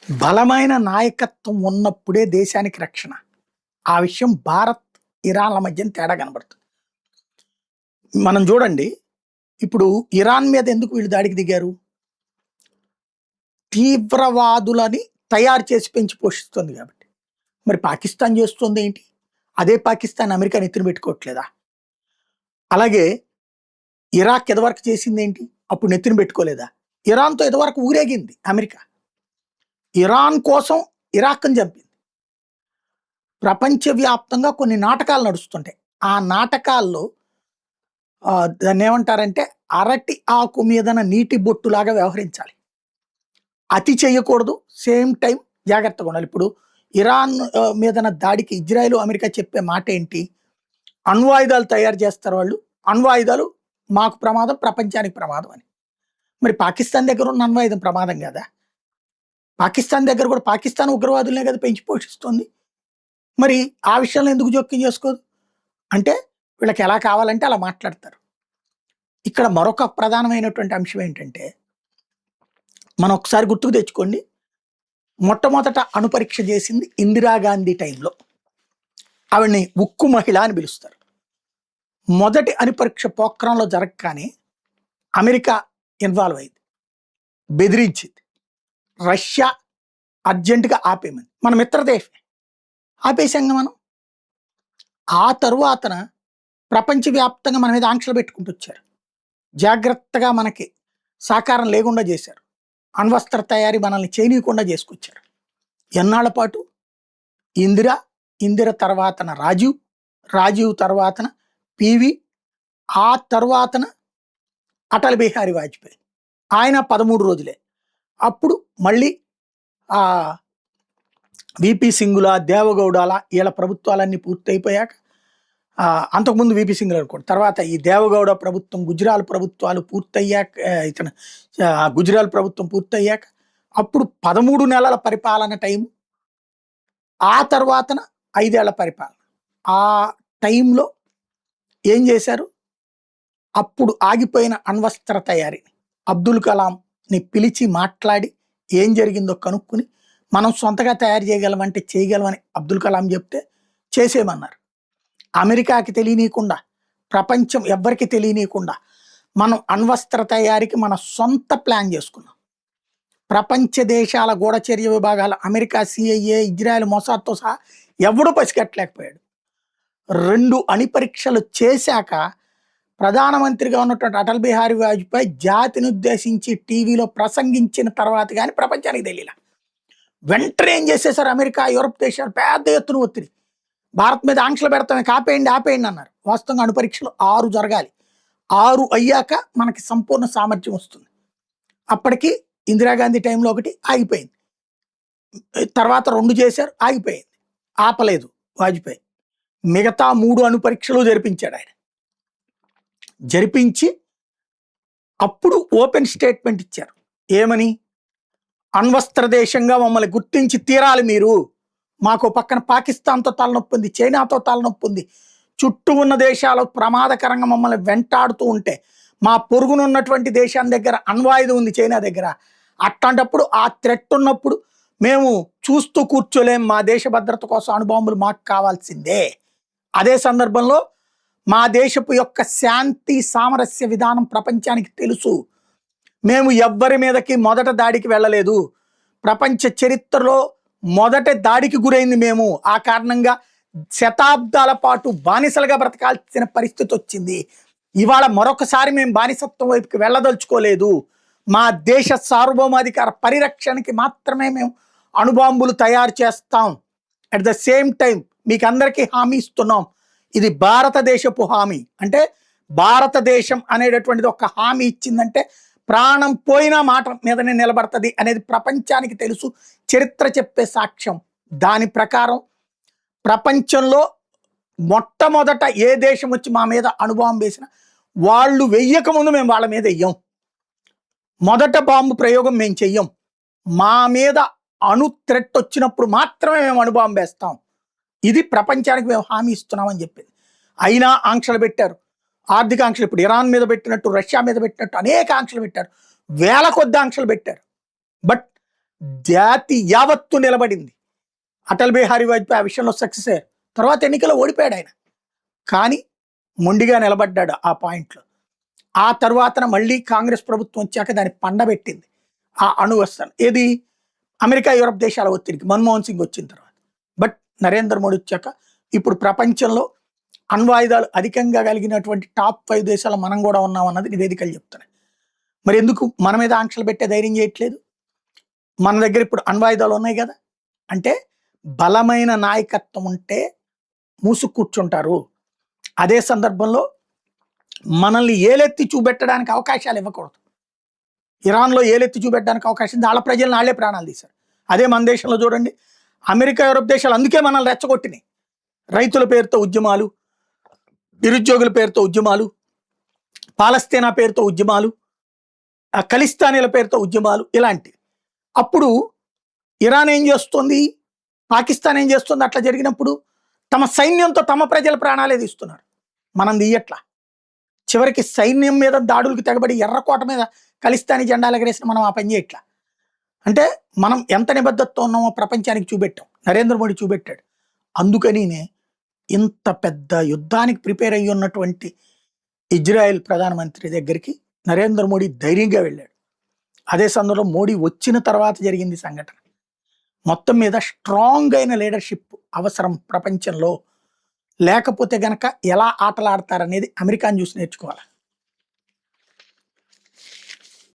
బలమైన నాయకత్వం ఉన్నప్పుడే దేశానికి రక్షణ. ఆ విషయం భారత్, ఇరాన్‌ల మధ్యన తేడా కనబడుతుంది. మనం చూడండి, ఇప్పుడు ఇరాన్ మీద ఎందుకు వీళ్ళు దాడికి దిగారు? తీవ్రవాదులని తయారు చేసి పెంచి పోషిస్తుంది కాబట్టి. మరి పాకిస్తాన్ చేస్తుందేంటి? అదే పాకిస్తాన్ అమెరికా నెత్తిన పెట్టుకోవట్లేదా? అలాగే ఇరాక్ ఇదివరకు చేసిందేంటి? అప్పుడు నెత్తిన పెట్టుకోలేదా? ఇరాన్‌తో ఇదివరకు ఊరేగింది అమెరికా. ఇరాన్ కోసం ఇరాక్‌ని చంపింది. ప్రపంచవ్యాప్తంగా కొన్ని నాటకాలు నడుస్తుంటాయి. ఆ నాటకాల్లో దాన్నేమంటారంటే అరటి ఆకు మీదన నీటి బొట్టులాగా వ్యవహరించాలి. అతి చేయకూడదు. సేమ్ టైమ్ జాగ్రత్తగా ఉండాలి. ఇప్పుడు ఇరాన్ మీదన దాడికి ఇజ్రాయెల్, అమెరికా చెప్పే మాట ఏంటి? అణ్వాయుధాలు తయారు చేస్తారు వాళ్ళు. అణ్వాయుధాలు మాకు ప్రమాదం, ప్రపంచానికి ప్రమాదం అని. మరి పాకిస్తాన్ దగ్గర ఉన్న అణ్వాయుధం ప్రమాదం కాదా? పాకిస్తాన్ దగ్గర కూడా పాకిస్తాన్ ఉగ్రవాదులనే కదా పెంచి పోషిస్తుంది. మరి ఆ విషయంలో ఎందుకు జోక్యం చేసుకోదు? అంటే వీళ్ళకి ఎలా కావాలంటే అలా మాట్లాడతారు. ఇక్కడ మరొక ప్రధానమైనటువంటి అంశం ఏంటంటే, మనం ఒకసారి గుర్తుకు తెచ్చుకోండి. మొట్టమొదట అణుపరీక్ష చేసింది ఇందిరాగాంధీ టైంలో. ఆవిడని ఉక్కు మహిళ అని పిలుస్తారు. మొదటి అణుపరీక్ష పోఖ్రాన్‌లో జరగగానే అమెరికా ఇన్వాల్వ్ అయింది. బెదిరించింది. రష్యా అర్జెంట్‌గా ఆపేయమని. మన మిత్ర దేశమే. ఆపేసాంగా మనం. ఆ తరువాతన ప్రపంచవ్యాప్తంగా మన మీద ఆంక్షలు పెట్టుకుంటూ వచ్చారు. జాగ్రత్తగా మనకి సహకారం లేకుండా చేశారు. అణ్వస్త్ర తయారీ మనల్ని చేయనీయకుండా చేసుకొచ్చారు. ఎన్నాళ్ల పాటు? ఇందిర, ఇందిర తర్వాతన రాజీవ్, రాజీవ్ తర్వాతన పివి, ఆ తర్వాతన అటల్ బిహారీ వాజ్పేయి. ఆయన 13 రోజులే. అప్పుడు మళ్ళీ విపి సింగుల, దేవగౌడాల వీళ్ళ ప్రభుత్వాలన్నీ పూర్తయిపోయాక, అంతకుముందు విపి సింగులు అనుకోండి, తర్వాత ఈ దేవగౌడ ప్రభుత్వం, గుజరాల్ ప్రభుత్వాలు పూర్తయ్యాక, ఇతను గుజరాల్ ప్రభుత్వం పూర్తయ్యాక అప్పుడు 13 నెలల పరిపాలన టైం. ఆ తర్వాతన 5 ఏళ్ల పరిపాలన. ఆ టైంలో ఏం చేశారు? అప్పుడు ఆగిపోయిన అణ్వస్త్ర తయారీని అబ్దుల్ కలాంని పిలిచి మాట్లాడి ఏం జరిగిందో కనుక్కుని, మనం సొంతగా తయారు చేయగలమంటే చేయగలమని అబ్దుల్ కలాం చెప్తే చేసేయమన్నారు. అమెరికాకి తెలియనీయకుండా, ప్రపంచం ఎవ్వరికి తెలియనీయకుండా మనం అణ్వస్త్ర తయారీకి మన సొంత ప్లాన్ చేసుకున్నాం. ప్రపంచ దేశాల గూఢచర్య విభాగాలు, అమెరికా సిఐఏ, ఇజ్రాయెల్, మొసాద్తో సహా ఎవడూ పసిగట్టలేకపోయాడు. 2 అణుపరీక్షలు చేశాక ప్రధానమంత్రిగా ఉన్నటువంటి అటల్ బిహారీ వాజ్పేయి జాతిని ఉద్దేశించి టీవీలో ప్రసంగించిన తర్వాత కానీ ప్రపంచానికి తెలియలే. వెంటనే ఏం చేసేసారు? అమెరికా, యూరప్ దేశాలు పెద్ద ఎత్తున ఒత్తిడి. భారత్ మీద ఆంక్షలు పెడతామే, ఆపేయండి ఆపేయండి అన్నారు. వాస్తవంగా అణుపరీక్షలు 6 జరగాలి. 6 అయ్యాక మనకి సంపూర్ణ సామర్థ్యం వస్తుంది. అప్పటికి ఇందిరాగాంధీ టైంలో ఒకటి ఆగిపోయింది. తర్వాత 2 చేశారు, ఆగిపోయింది. ఆపలేదు వాజ్పేయి. మిగతా 3 అణుపరీక్షలు జరిపించాడు ఆయన. జరిపించి అప్పుడు ఓపెన్ స్టేట్మెంట్ ఇచ్చారు. ఏమని? అణ్వస్త్ర దేశంగా మమ్మల్ని గుర్తించి తీరాలి మీరు. మాకు పక్కన పాకిస్తాన్తో తలనొప్పి ఉంది, చైనాతో తలనొప్పి ఉంది, చుట్టూ ఉన్న దేశాలు ప్రమాదకరంగా మమ్మల్ని వెంటాడుతూ ఉంటే, మా పొరుగునున్నటువంటి దేశం దగ్గర అణ్వాయుధం ఉంది చైనా దగ్గర. అట్లాంటప్పుడు ఆ థ్రెట్ ఉన్నప్పుడు మేము చూస్తూ కూర్చోలేం. మా దేశ భద్రత కోసం అణుబాంబులు మాకు కావాల్సిందే. అదే సందర్భంలో మా దేశపు యొక్క శాంతి సామరస్య విధానం ప్రపంచానికి తెలుసు. మేము ఎవ్వరి మీదకి మొదట దాడికి వెళ్ళలేదు. ప్రపంచ చరిత్రలో మొదట దాడికి గురైంది మేము. ఆ కారణంగా శతాబ్దాల పాటు బానిసలుగా బ్రతకాల్సిన పరిస్థితి వచ్చింది. ఇవాళ మరొకసారి మేము బానిసత్వం వైపుకి వెళ్ళదలుచుకోలేదు. మా దేశ సార్వభౌమాధికార పరిరక్షణకి మాత్రమే మేము అణుబాంబులు తయారు చేస్తాం. అట్ ద సేమ్ టైం మీకు అందరికీ హామీ ఇస్తున్నాం. ఇది భారతదేశపు హామీ. అంటే భారతదేశం అనేటటువంటిది ఒక హామీ ఇచ్చిందంటే ప్రాణం పోయినా మాట మీదనే నిలబడుతుంది అనేది ప్రపంచానికి తెలుసు. చరిత్ర చెప్పే సాక్ష్యం. దాని ప్రకారం ప్రపంచంలో మొట్టమొదట ఏ దేశం వచ్చి మా మీద అణుబాంబు వేసినా వాళ్ళు వెయ్యకముందు మేము వాళ్ళ మీద వెయ్యం. మొదట బాంబు ప్రయోగం మేము చెయ్యం. మా మీద అణు థ్రెట్ వచ్చినప్పుడు మాత్రమే మేము అణుబాంబు వేస్తాం. ఇది ప్రపంచానికి మేము హామీ ఇస్తున్నామని చెప్పింది. అయినా ఆంక్షలు పెట్టారు. ఆర్థిక ఆంక్షలు, ఇప్పుడు ఇరాన్ మీద పెట్టినట్టు, రష్యా మీద పెట్టినట్టు అనేక ఆంక్షలు పెట్టారు. వేల కొద్ది ఆంక్షలు పెట్టారు. బట్ జాతి యావత్తు నిలబడింది. అటల్ బిహారీ వాజ్పేయి ఆ విషయంలో సక్సెస్ అయ్యారు. తర్వాత ఎన్నికల్లో ఓడిపోయాడు ఆయన. కానీ మొండిగా నిలబడ్డాడు ఆ పాయింట్లో. ఆ తర్వాతన మళ్ళీ కాంగ్రెస్ ప్రభుత్వం వచ్చాక దాన్ని పండబెట్టింది ఆ అణువస్త్రం. ఏది? అమెరికా, యూరప్ దేశాల ఒత్తిడికి మన్మోహన్ సింగ్ వచ్చిన తర్వాత. బట్ నరేంద్ర మోడీ వచ్చాక ఇప్పుడు ప్రపంచంలో అణ్వాయుధాలు అధికంగా కలిగినటువంటి టాప్ 5 దేశాలు మనం కూడా ఉన్నాం అన్నది నివేదికలు చెప్తున్నాయి. మరి ఎందుకు మన మీద ఆంక్షలు పెట్టే ధైర్యం చేయట్లేదు? మన దగ్గర ఇప్పుడు అణ్వాయుధాలు ఉన్నాయి కదా. అంటే బలమైన నాయకత్వం ఉంటే మూసుకు కూర్చుంటారు. అదే సందర్భంలో మనల్ని ఏలెత్తి చూపెట్టడానికి అవకాశాలు ఇవ్వకూడదు. ఇరాన్లో ఏలెత్తి చూపెట్టడానికి అవకాశం, వాళ్ళ ప్రజలను వాళ్ళే ప్రాణాలు తీశారు. అదే మన దేశంలో చూడండి, అమెరికా, యూరప్ దేశాలు అందుకే మనల్ని రెచ్చగొట్టినాయి. రైతుల పేరుతో ఉద్యమాలు, నిరుద్యోగుల పేరుతో ఉద్యమాలు, పాలస్తీనా పేరుతో ఉద్యమాలు, ఖలిస్తానీల పేరుతో ఉద్యమాలు, ఇలాంటివి. అప్పుడు ఇరాన్ ఏం చేస్తుంది, పాకిస్తాన్ ఏం చేస్తుంది? అట్లా జరిగినప్పుడు తమ సైన్యంతో తమ ప్రజల ప్రాణాలే తీస్తున్నారు. మనం తీయట్లా. చివరికి సైన్యం మీద దాడులకు తెగబడి ఎర్రకోట మీద ఖలిస్తానీ జెండాలు ఎగరేసిన మనం ఆ పని చేయట్లా. అంటే మనం ఎంత నిబద్ధతతో ఉన్నామో ప్రపంచానికి చూపెట్టాం. నరేంద్ర మోడీ చూపెట్టాడు. అందుకనినే ఇంత పెద్ద యుద్ధానికి ప్రిపేర్ అయ్యి ఉన్నటువంటి ఇజ్రాయెల్ ప్రధానమంత్రి దగ్గరికి నరేంద్ర మోడీ ధైర్యంగా వెళ్ళాడు. అదే సందర్భంలో మోడీ వచ్చిన తర్వాత జరిగింది సంఘటన. మొత్తం మీద స్ట్రాంగ్ అయిన లీడర్షిప్ అవసరం ప్రపంచంలో. లేకపోతే గనక ఎలా ఆటలాడతారనేది అమెరికాను చూసి నేర్చుకోవాలి.